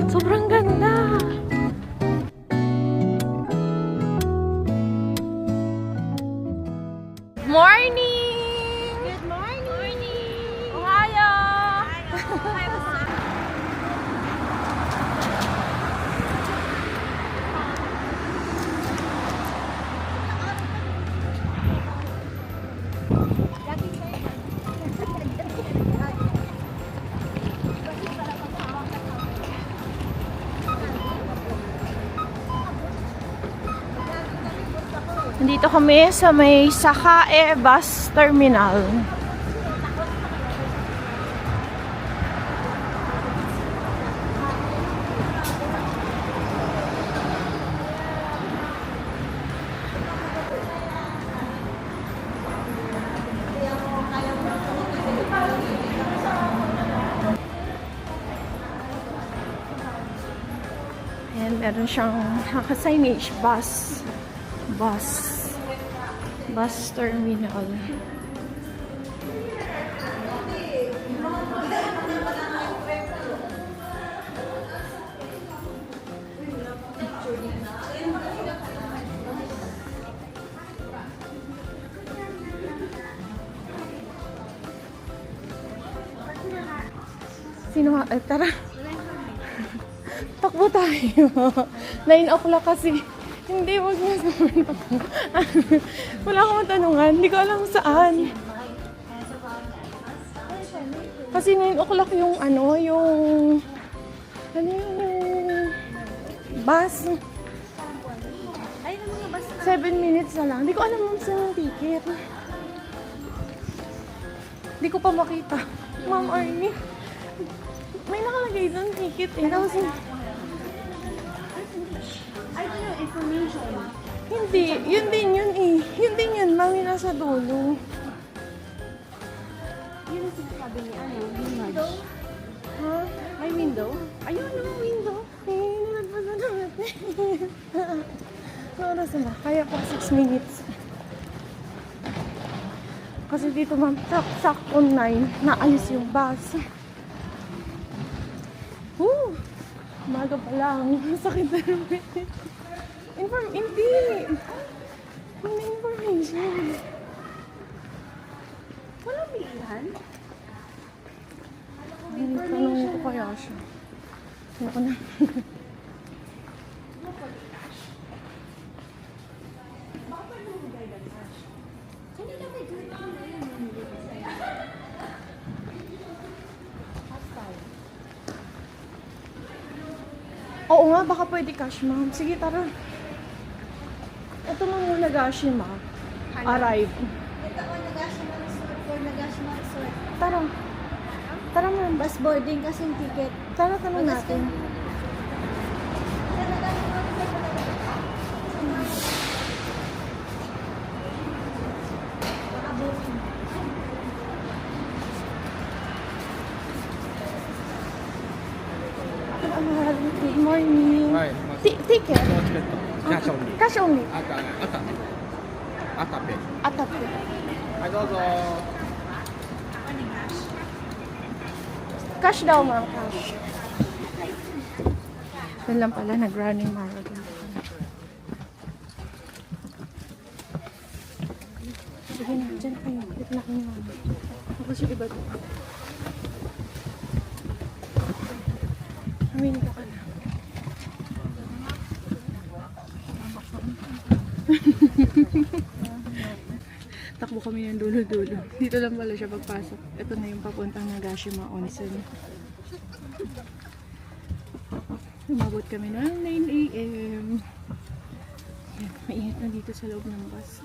Sobrang ganda! Morning! Good morning! Ohio! Nandito kami sa may Sakae Bus Terminal. Ayan, meron siyang naka-signage bus terminal. Sino? Tara. Takbo tayo. 9 o'clock kasi. Hindi, wag na naman ako. Wala akong matanungan. Hindi ko alam saan. Kasi 9 o'clock yung yung bus. Ay, ano mga bus? 7 minutes na lang. Hindi ko alam kung saan yung ticket. Hindi ko pa makita. Ma'am Arnie. May nakalagay doon ticket eh. Tapos, I don't know, information. hindi. Yun din yun eh. Yun din yun. Mami nasa dulo. Yun ang sinasabi ni yung window. Ha? May window? Ayun ang window. Eh, nilagpasan na natin. Oras na. Kaya pa 6 minutes. Kasi dito ma'am, sakto 9. Naalis yung bus. Woo! Umaga pa lang. Sakit na naman. Hindi. May information. Walang bilihan? Tanong ko kaya siya. Ako na. Hindi na may good Oo nga, baka pwede cash ma'am. Sige, tara. Ito mga Nagashima. Arrive. Ito ang Nagashima Resort for Nagashima Resort. Tara. Tara ma'am. Bus boarding kasi yung ticket. Tara, tanong natin. Good morning. はい、Ticket? キャッシュオンリー。 Cash only. 赤ペ。 Atap. はい、どうぞ。 Cash daw ma'am, cash. Doon lang pala, nag-running marathon. Sige na, dyan kayo. Dito na kayo ma'am. Tapos yung iba doon. Amin ka na. Takbo kami ng dulo-dulo. Dito lang pala siya pagpasok. Ito na yung papuntang Nagashima Onsen. Umabot kami ng 9 AM. Yan, mainit na dito sa loob ng bus.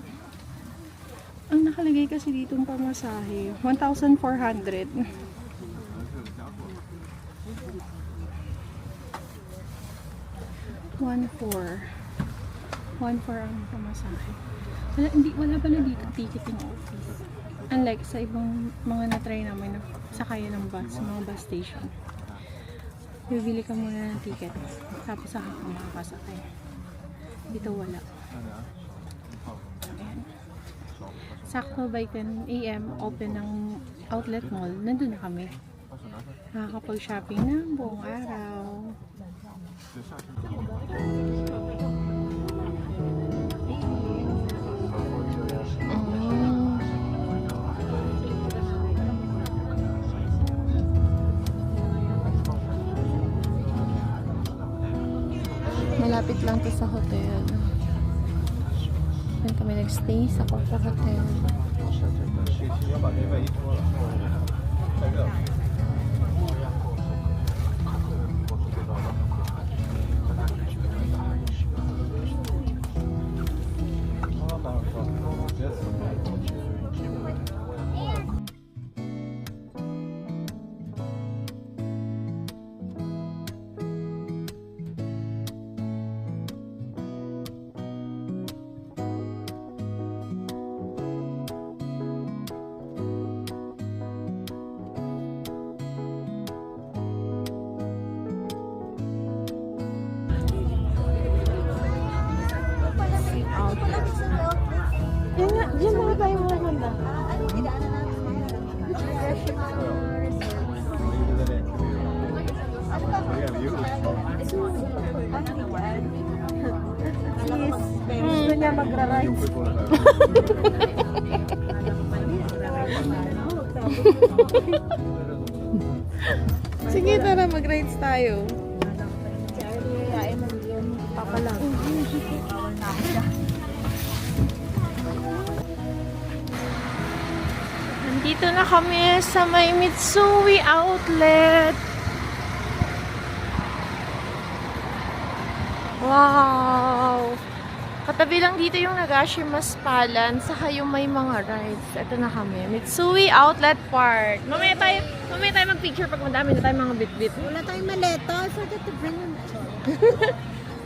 Ang nakalagay kasi dito ang pamasahe, 1,400. 1,400 ang pamasahe. Wala pala dito ticketing office. Unlike sa ibang mga na-try namin na sakayan ng bus, sa mga bus station. Bibili ka muna ng ticket, tapos saka ka makakasakay. Dito wala. Ayan. Sakto by 10 AM open ng outlet mall. Nandun na kami. Nakakapag-shopping ng buong araw. Malapit lang to sa hotel. Doon kami nag-stay sa Corpo Hotel. Yan nga, yan mga tayo mga ganda. Ano, dinaanan natin. Gusto niya magra-ride. Sige, tara, mag-rides tayo. Papalang. Nandito na kami sa may Mitsui Outlet. Wow! Katabi lang dito yung Nagashima's Palan, saka yung may mga rides. Ito na kami, Mitsui Outlet Park. Mamaya tayo mag-picture pag madami na tayo mga bit-bit. Wala tayong maleta. I forgot to bring them.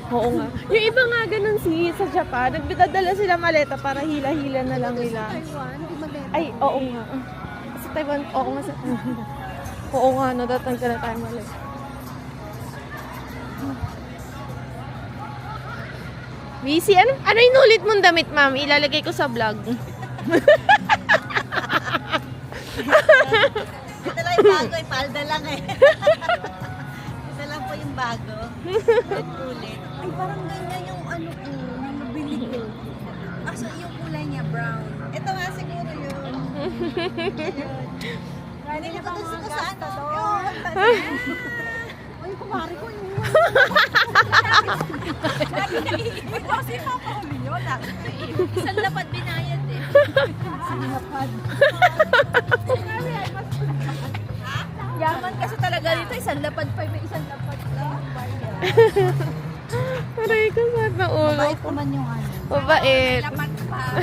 Oo nga. Yung iba nga ganun sa Japan, nagdadala sila maleta para hila-hila na lang nila. Taiwan, hindi maleta. Ay, oo nga. Sa Taiwan, oo nga. Oo nga, no, datang ka na tayo maleta. Busy, ano inulit mong damit, ma'am? Ilalagay ko sa vlog. Ito lang yung bago, ipalda lang eh. Ito lang po yung bago. Ulit. Ay, parang ganyan yung ano ko, yung nabili ko. Kaso yung kulay niya, brown. Ito nga siguro yun. Hindi ko dun sa ano. Ay, kumari ko yung kasi papahuli yun. Isang lapad binayad eh. Isang lapad. Yaman kasi talaga dito. Isang lapad pa. May isang lapad lang. Aray ko, saan na ulo Mabait ko? naman yung ano. Mabait. Lapad pa.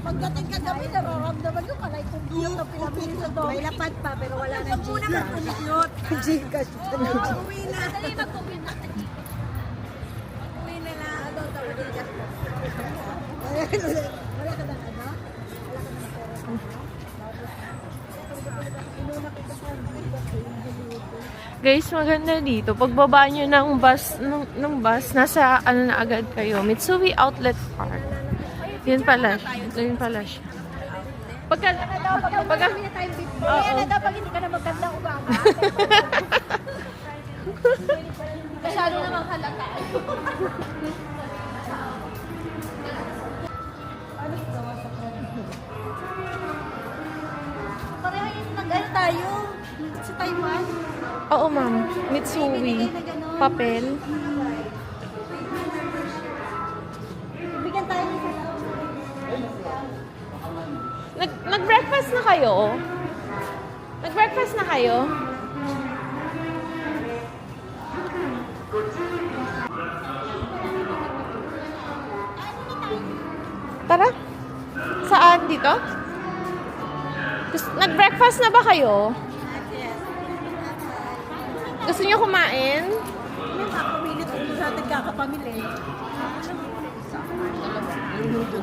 Pagdating ka gabi, nararamdaman yung kalay kong cute na pinamili sa doon. May lapad pa, pero wala na Gcash. Muna ka kung cute. Gcash. Uwi na. Dali, mag-uwi na. Uwi na na. Ano, tapos Gcash. Wala ka na ano? Guys, maganda dito. Pagbaba nyo ng bus, nasa ano na agad kayo. Mitsui Outlet Park. Yun pala siya. Pagka Kaya na daw pag hindi ka na magkanda ugaga. Masyado namang halata. Pareho yung nag-ano tayo sa Taiwan. Oo, ma'am. Mitsui. Papel. Bigyan tayo nito. Nag-breakfast na kayo? Nag-breakfast na kayo? Tara. Saan? Dito? Nag-breakfast na ba kayo? Gusto niyo kumain? May makapilit kung sa atin kakapamili.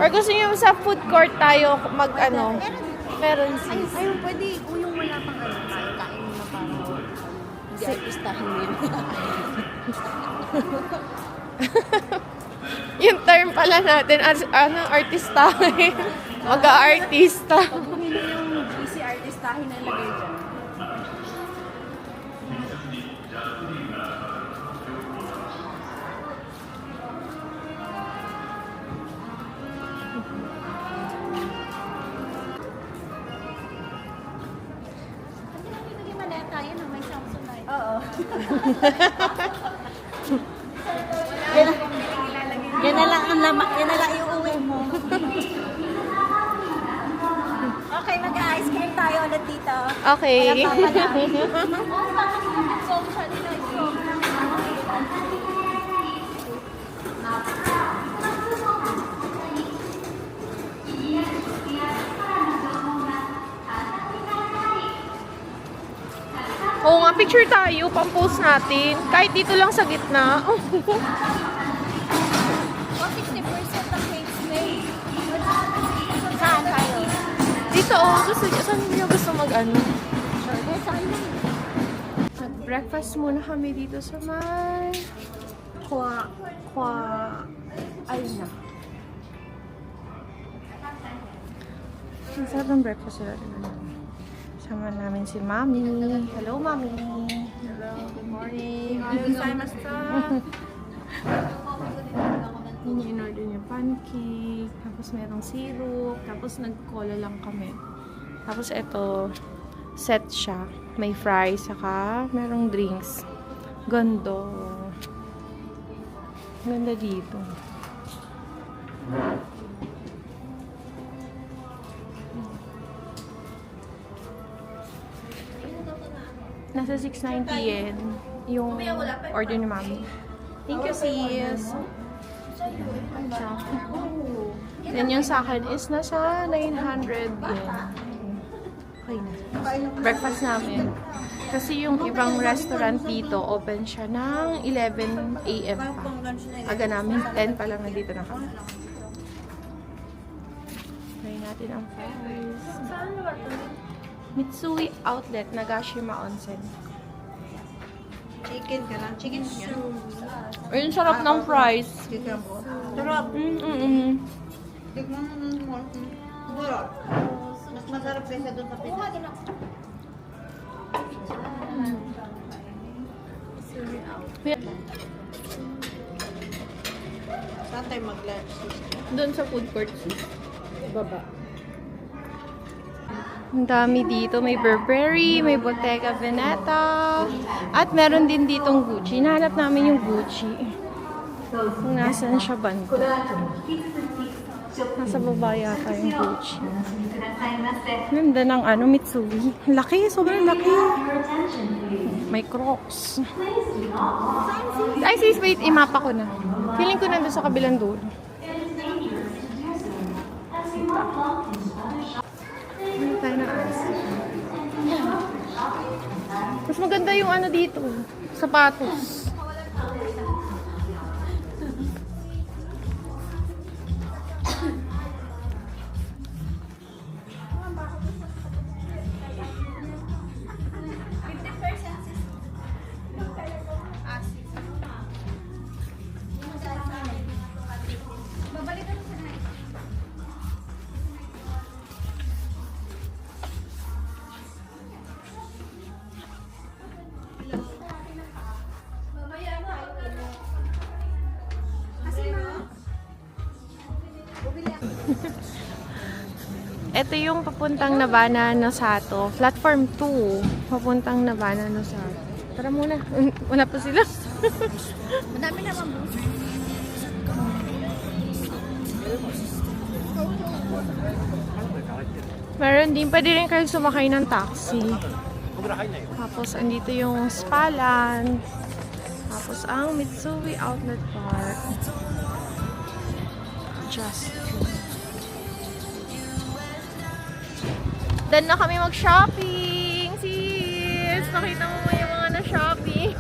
Or gusto niyo sa food court tayo mag-ano? Meron sis. Ayun, pwede. Kung yung wala pang ano, kain mo na parang hindi artistahin mo yun. Yung term pala natin, artistahin. Mag-aartista. Pag bumili yung busy artistahin na ilagay dyan. Hindi maleta yun, may Samsung light. Oo. Yan na lang ang lamak, yan na lang yung uwi mo. Okay, mag-ice cream tayo ulit dito. Okay. Oo nga, picture tayo. Pang-post natin. Kahit dito lang sa gitna. 60% ng cakes made. Saan tayo? Dito, saan niyo gusto mag-ano? Breakfast muna kami dito sa may ayun na. Ang sarap ng breakfast sila. Sama namin si Mami. Hello, Mami. Hello, good morning. Yun yung in-order niya pancake, tapos merong syrup, tapos nag-cola lang kami. Tapos ito, set siya. May fries, saka merong drinks. Ganda. Ganda dito. Nasa 690 yen yung order ni Mami. Thank you, sis. Then yung sa akin is nasa 900 yen. Okay na. Breakfast namin. Kasi yung ibang restaurant dito, open siya ng 11 AM pa. Aga namin, 10 pa lang nandito na kami. Try natin ang fries. Mitsui Outlet, Nagashima Onsen. Chicken ka lang. Chicken yan. Ayun, sarap ng fries. Chicken po. Sarap. Tignan mo. Sarap. Mas masarap kaysa doon sa pizza. Saan tayo mag-lunch? Doon sa food court. Baba. Ang dami dito. May Burberry, may Bottega Veneta, at meron din ditong Gucci. Nahanap namin yung Gucci. Kung nasan siya banda. Nasa baba yata yung Gucci. Ganda ng ano, Mitsui. Laki, sobrang laki. May Crocs. Ay, sis, wait, imapa ko na. Feeling ko nandun sa kabilang dulo. Ano tayo na ice? Mas maganda yung ano dito. Sapatos. Ito yung papuntang Nabana Nosato. Platform 2. Papuntang Nabana Nosato. Tara muna. Wala pa sila. Madami naman bus. Meron din. Pwede rin kayo sumakay ng taxi. Tapos, andito yung Spalan. Tapos, ang Mitsui Outlet Park. Just Dan na kami mag-shopping. Sis, nakita mo yung mga na-shopping.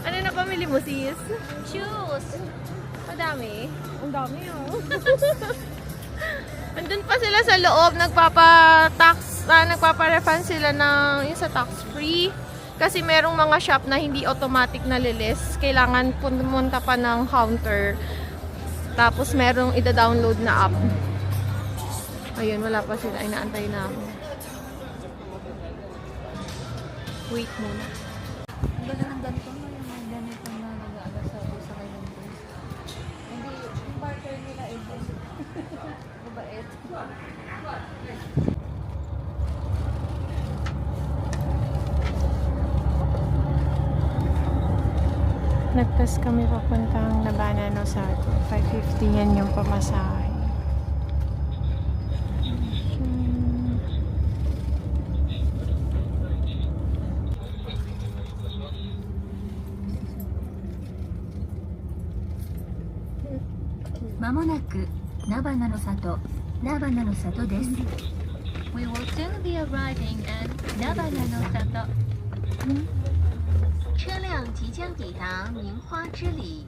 Ano na pamili mo, sis? Shoes. Madami. Ang dami, oh. Andun pa sila sa loob, nagpapa-refund sila ng yung sa tax-free. Kasi merong mga shop na hindi automatic na lilis. Kailangan pumunta pa ng counter. Tapos merong ida-download na app. Ayun, wala pa sila. Inaantay na ako. Wait muna. Ang ganda ng ganito mo, yung mga ganito na nag-aalas sa kayo ng bus. Hindi, yung partner nila eh. Mabait. Nagpas kami papuntang Nabana no sa 550 yan yung pamasahe. We will soon be arriving at Nabana no Sato. 车辆即将抵达明花之里。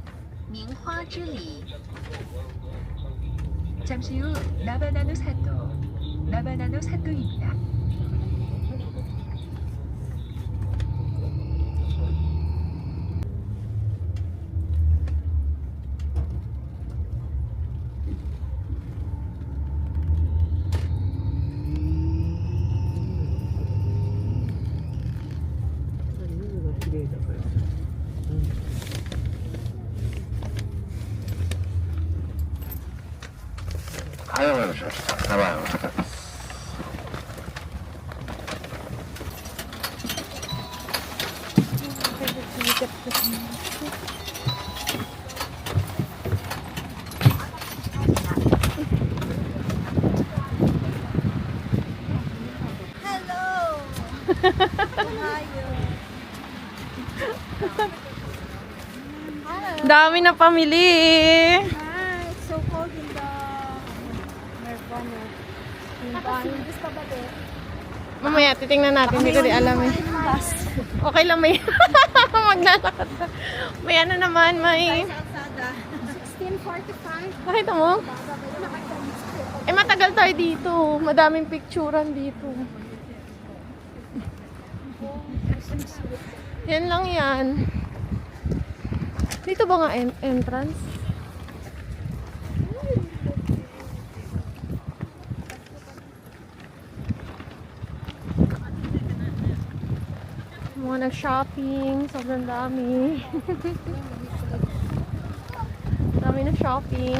明花之里。 잠시 후 나바나노 사또, 나바나노 사또입니다. Hello! Hayo. Dami na pamili. Hi, it's so cold in the Nirvana. Tapos pa ba din? Mamaya, titingnan natin. Hindi ko di alam eh. Bus. Okay lang may maglalakad ka. May ano naman, may... Kalsada. 16:45. Nakita mo? Eh, matagal tayo dito. Madaming picturean dito. Yan lang yan. Dito ba nga entrance? Mga nag-shopping. Sobrang dami. Dami na shopping.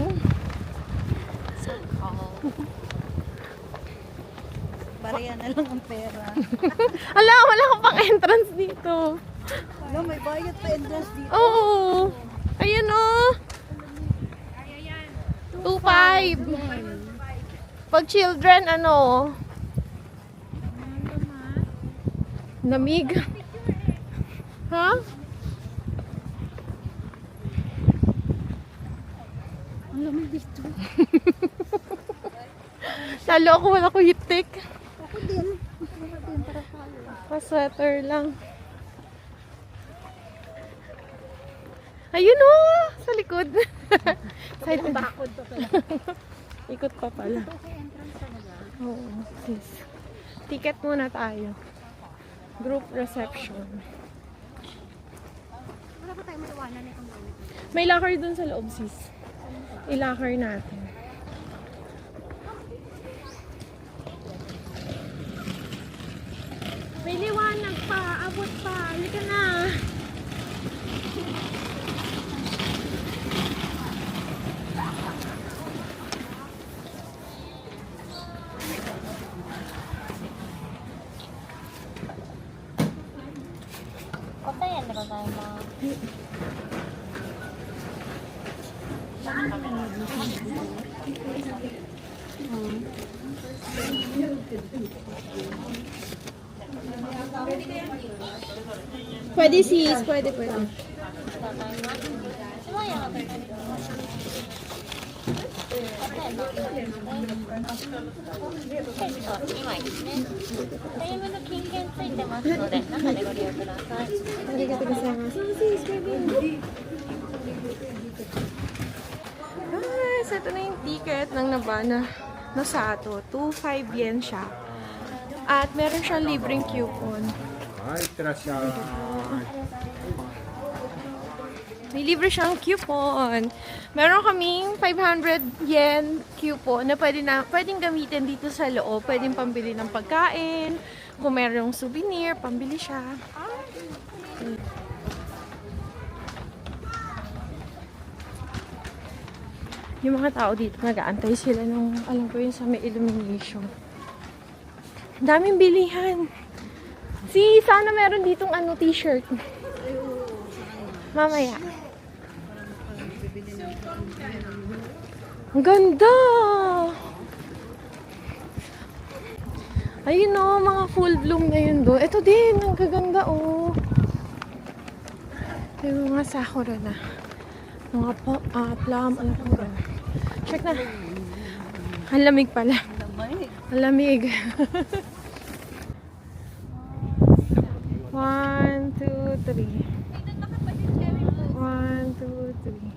Bariya na lang ang pera. Ala, wala kang pang entrance dito. No, may bayad pa entrance dito. Oo. Ayan o. 2.5. Pag children, ano? Lamig. Ha? Ang lamig dito. Lalo ako, wala ko hitik. Ako din. Ako din, para tayo. Pa-sweater lang. Ayun o! Sa likod. Side Bakod pa pala. Ikot pa pala. Okay, entrance talaga. Oo, sis. Ticket muna tayo. Group reception. Wala pa tayo matawanan itong gamit. May locker dun sa loob, sis. I-locker natin. May liwanag pa. Abot pa. Halika na. Pwede sis. Pwede. Guys, ito na yung ticket ng Nabana no Sato. 2.5 yen siya. At meron siyang libreng coupon. はい、いってらっしゃい。May libre siyang coupon. Meron kaming 500 yen coupon na pwedeng gamitin dito sa loob. Pwedeng pambili ng pagkain. Kung merong souvenir, pambili siya. Yung mga tao dito, nag-aantay sila nung, alam ko yun, sa may illumination. Daming bilihan. Sana meron ditong t-shirt. Mamaya. Ang ganda! Ayun o, mga full bloom na yun do. Ito din, ang gaganda o. Ito yung mga sakura na. Mga plum, ano pa ba? Check na. Ang lamig pala. Ang lamig. 1, 2, 3. 1, 2, 3.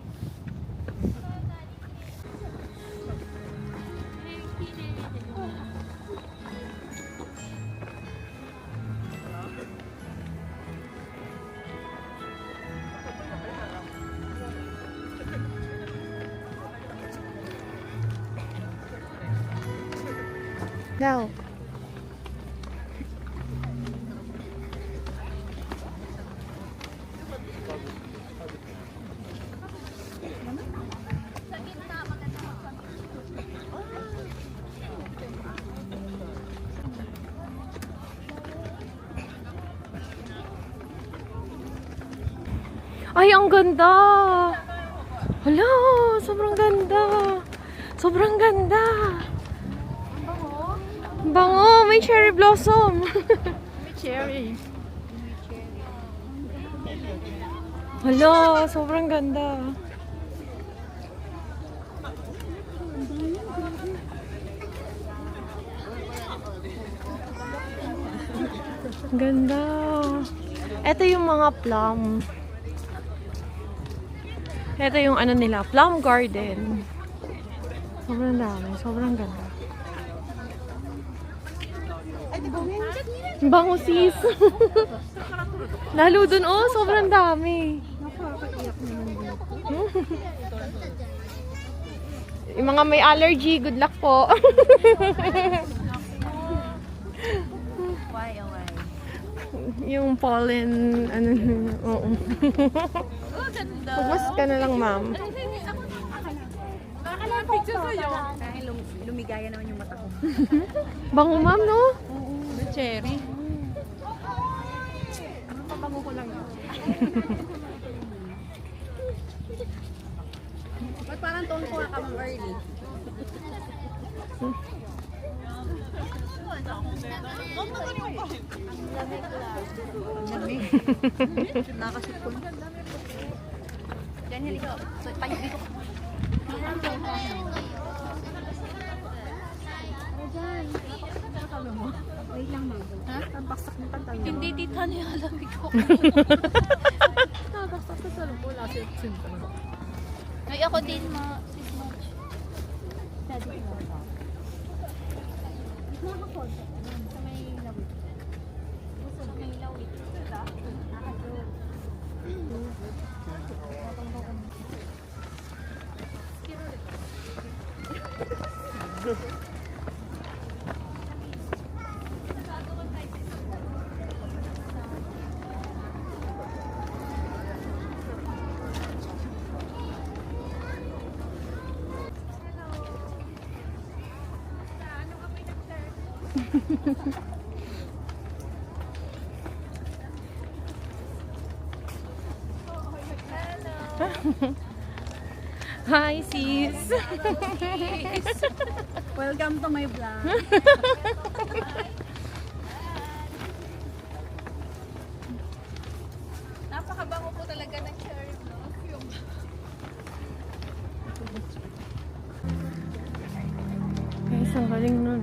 Daw. Ay, ang ganda! Hala, sobrang ganda! Sobrang ganda! Bango! May cherry blossom! May cherry. Hala, sobrang ganda! Ganda! Ito yung mga plum. Ito yung ano nila, plum garden. Sobrang dami, sobrang ganda. Bango sis. Lalo dun, oh, sobrang dami. Yung mga may allergy, good luck po. Why? Yung pollen, ano, oo. Pagmas ka na lang, ma'am. Dahil lumigaya naman yung mata ko. Bango, ma'am, no? Cherry. Pabango ko lang. Ba't parang tone ko ka mong early? Nakasip ko. Daniel, ikaw. So, tayo dito. Wait lang, Mago. Ha? Tabaksak ng pantalon. Hindi, dito na yung alamig ko. Tabaksak sa salong ko. Last year, simple. Ay, ako din, sis March. Daddy ko. Nakakapod. Sa may lawit. Sa may lawit. Nakakapod. Hi, sis. Welcome to my vlog. Napakabango po talaga ng cherry blossom. Guys, ang galing nun.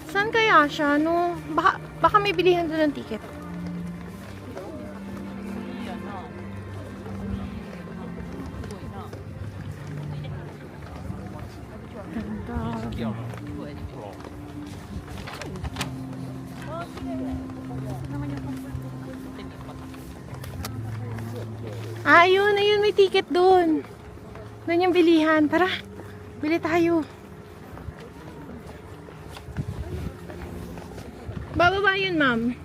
Saan kaya siya? No? Baka may bilihan doon ng ticket. Ganda. Ayun, ayun, may ticket doon. Doon yung bilihan. Tara, bili tayo. Bababa yun, ma'am.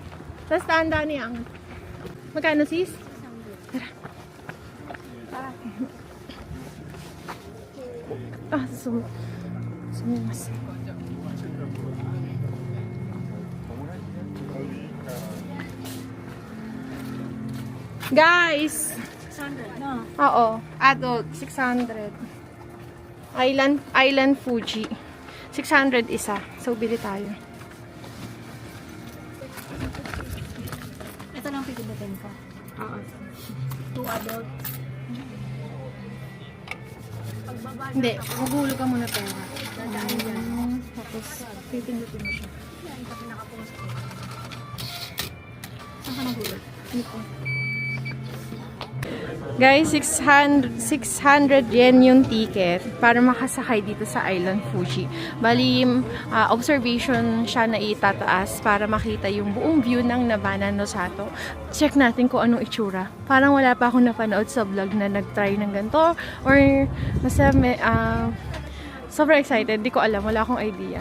Tapos tanda niyang. Magkano, sis? Tara. Ah, sumimas. Guys! 600, no? Oo, adult, 600. Island Fuji. 600 isa. So, bili tayo. Ito lang pipindutin ko. Oo. 2 adult. Hindi, maghulog ka muna pera. Dadaan dyan. Tapos, pipindutin mo siya. Yan, ito pinakapost ko. Saan ka naghulog? Dito. Guys, 600 yen yung ticket para makasakay dito sa Island Fuji. Bali, observation siya na itataas para makita yung buong view ng Nabana Nosato. Check natin kung anong itsura. Parang wala pa akong napanood sa vlog na nag-try ng ganito. Or, basta sobrang excited. Di ko alam. Wala akong idea.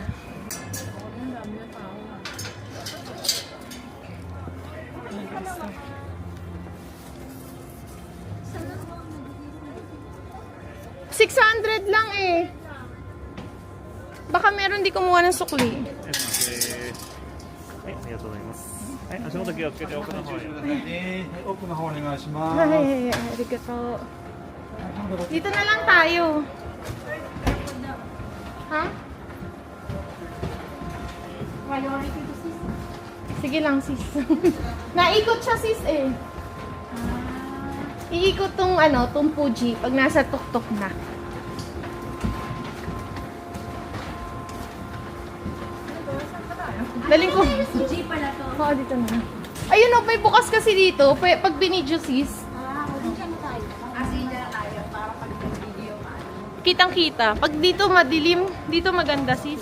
$600 lang eh. Baka meron di kumuha ng sukli. はい、ありがとうございます。はい、足元気をつけて奥の方へ。奥の方お願いします。 Ay, arigato. Dito na lang tayo. Ha? Priority to sis. Sige lang, sis. Naikot siya, sis eh. Iikot tong tong Fuji pag nasa tuktok na. Daling ko. G pala to. Oo, dito na. Ayun o, may bukas kasi dito. Pag binidyo, sis. Diyan tayo. Sige, dyan tayo. Para pag video ka. Kitang-kita. Pag dito madilim, dito maganda, sis.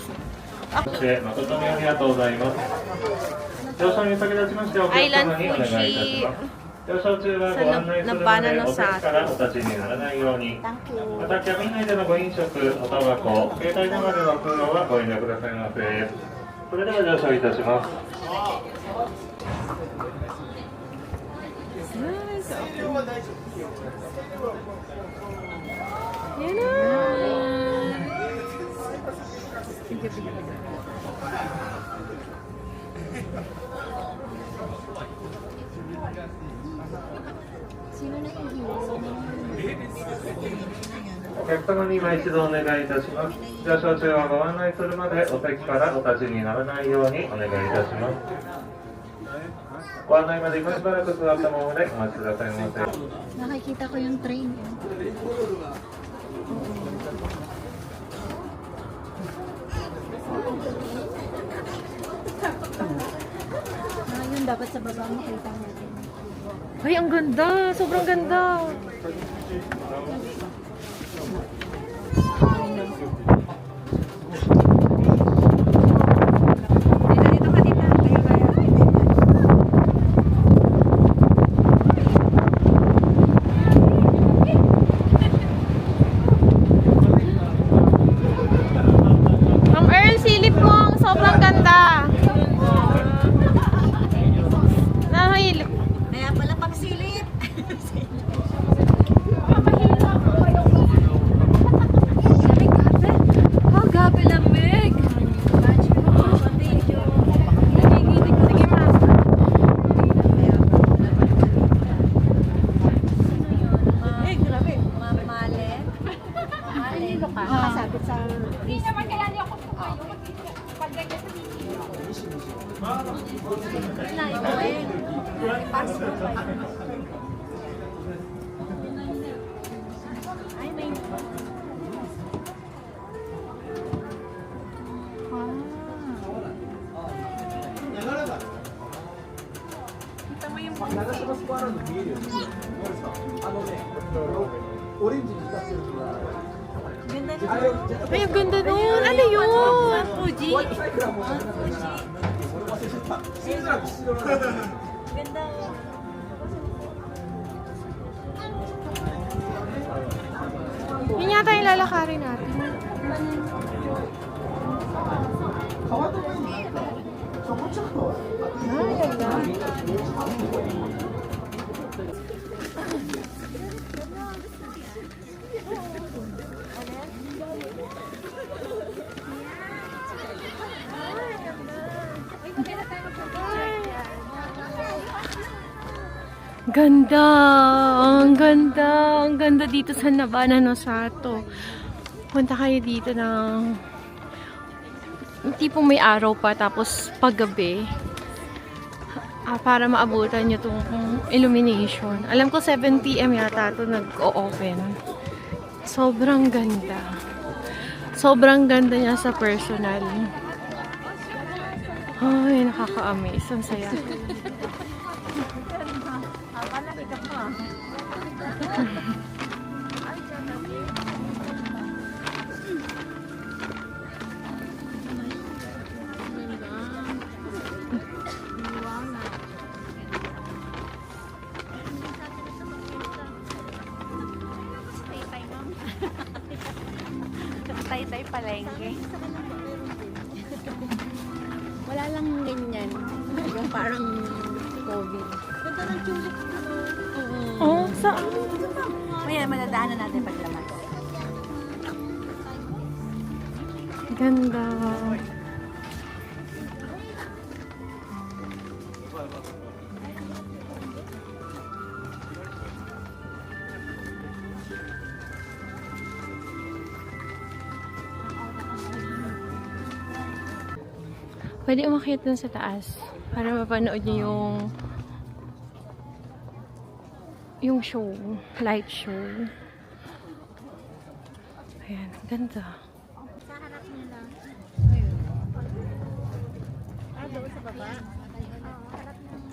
そして誠にありがとうございます。乗車に先立ちましてお客様にお願いいたします。乗車中はご案内するのでお席からお立ちにならないように。またキャビン内でのご飲食、おタバコ、携帯電話での通話はご遠慮くださいませ。それでは乗車いたします。 Yan na. Sino na yung hero? お客様に今一度お願いいたします。乗車中はご案内するまでお席からお立ちにならないようにお願いいたします。ご案内まで今しばらく座ったままでお待ちくださいませ。 Nakikita ko yung train. Yun dapat sa baba makita natin. Ay, ang ganda. Sobrang ganda. Dito ka diba? Kaya. Ang Earl, silip mo. Sobrang ganda. Nahihilip. Kaya pala pagsilip. Oh, gabi lamig. Sige, ma. Eh, grabe. Mamalet. Mamalet. Nakasabit sa... Hindi naman kaya niyo ako kayo. Pag ganyan sa video. Wala, ito eh. Passport pa yun. Ay, may... Ganda na. Ay, ang ganda nun. Ano yun? Fuji. Ganda. yata yung lalakarin natin. Ay, ganda. Ganda! Ang ganda! Ang ganda dito sa Nabana no Sato. Punta kayo dito ng tipong may araw pa tapos paggabi para maabutan nyo itong illumination. Alam ko 7 PM yata ito nag-o-open. Sobrang ganda. Sobrang ganda niya sa personal. Ay, nakaka-amaze. Ang saya. Tay-tay palengke. Wala lang ganyan. Yung parang COVID. Ganda ng tulip. Oh, saan? Maya, madadaanan natin paglamas. Ganda. Pwede umakyat dun sa taas para mapanood niyo yung show, light show. Ayan, ganda. Sa harap nila. Doon sa baba? Harap nila.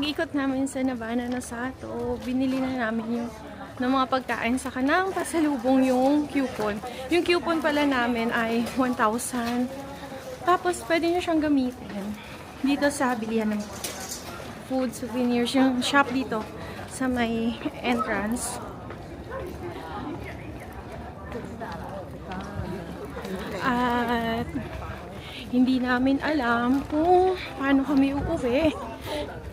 pag-ikot namin sa Nabana no Sato, binili na namin yung ng mga pagkain sa kanang pasalubong yung coupon. Yung coupon pala namin ay 1,000. Tapos, pwede nyo siyang gamitin dito sa bilihan ng food, souvenirs. Yung shop dito sa may entrance. At hindi namin alam kung paano kami uuwi.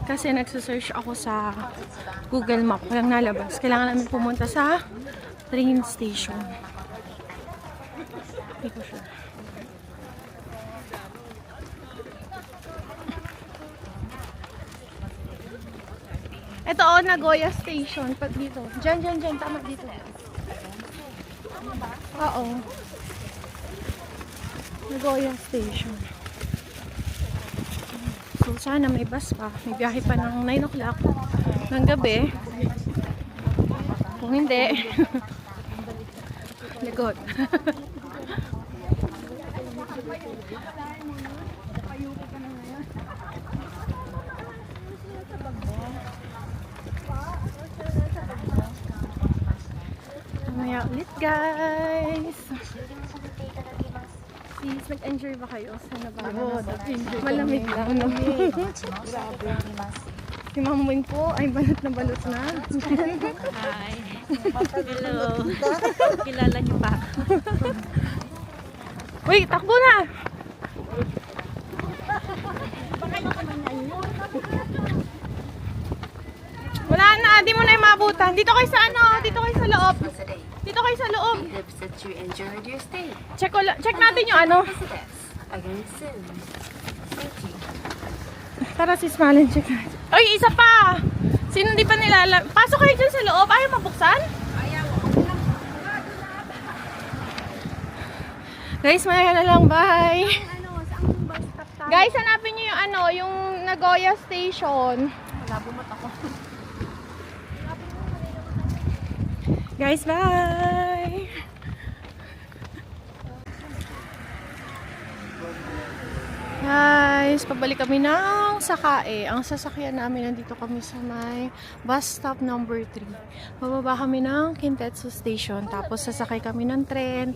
Kasi nagsasearch ako sa Google Map. Walang nalabas. Kailangan namin pumunta sa train station. Hindi ko sure. Ito o, Nagoya Station. Pag dito. Diyan. Tama dito. Oo. Nagoya Station. So, sana may bus pa. May biyahe pa ng 9 o'clock ng gabi. Kung hindi, lagot. Mamaya ulit, guys. Please, mag-enjoy ba kayo sa Nabana? Malamig lang, no? Si Ma'am Wing po ay balot na balot na. Hi. Hello. Kilala niyo pa. Uy, takbo na! Wala na, di mo na yung mabutan. Dito kayo sa ano, dito kayo sa loob. Dito kayo sa loob. We hope that you enjoyed your stay. Check natin yung ano. Visit us again soon. Thank you. Tara sis Malin, check natin. Uy, isa pa! Sino di pa nilala? Pasok kayo dyan sa loob. Ayaw mabuksan? Guys, maya na lang. Bye! Guys, hanapin nyo yung ano, yung Nagoya Station. Guys, bye! Guys, pabalik kami ng Sakae. Ang sasakyan namin, nandito kami sa may bus stop number 3. Bababa kami ng Kintetsu Station. Tapos sasakay kami ng tren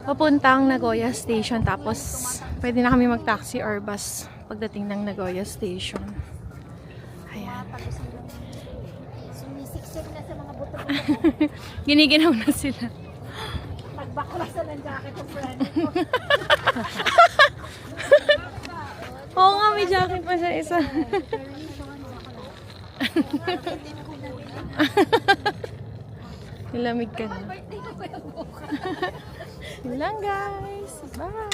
papuntang Nagoya Station. Tapos pwede na kami mag-taxi or bus pagdating ng Nagoya Station. Ayan. Sumisiksik na sa mga buto. Giniginaw na sila. Nagbaklasan ng jacket ng friend ko. Oo nga, may jacket pa siya isa. Nilamig ka na. Yun lang guys. Bye!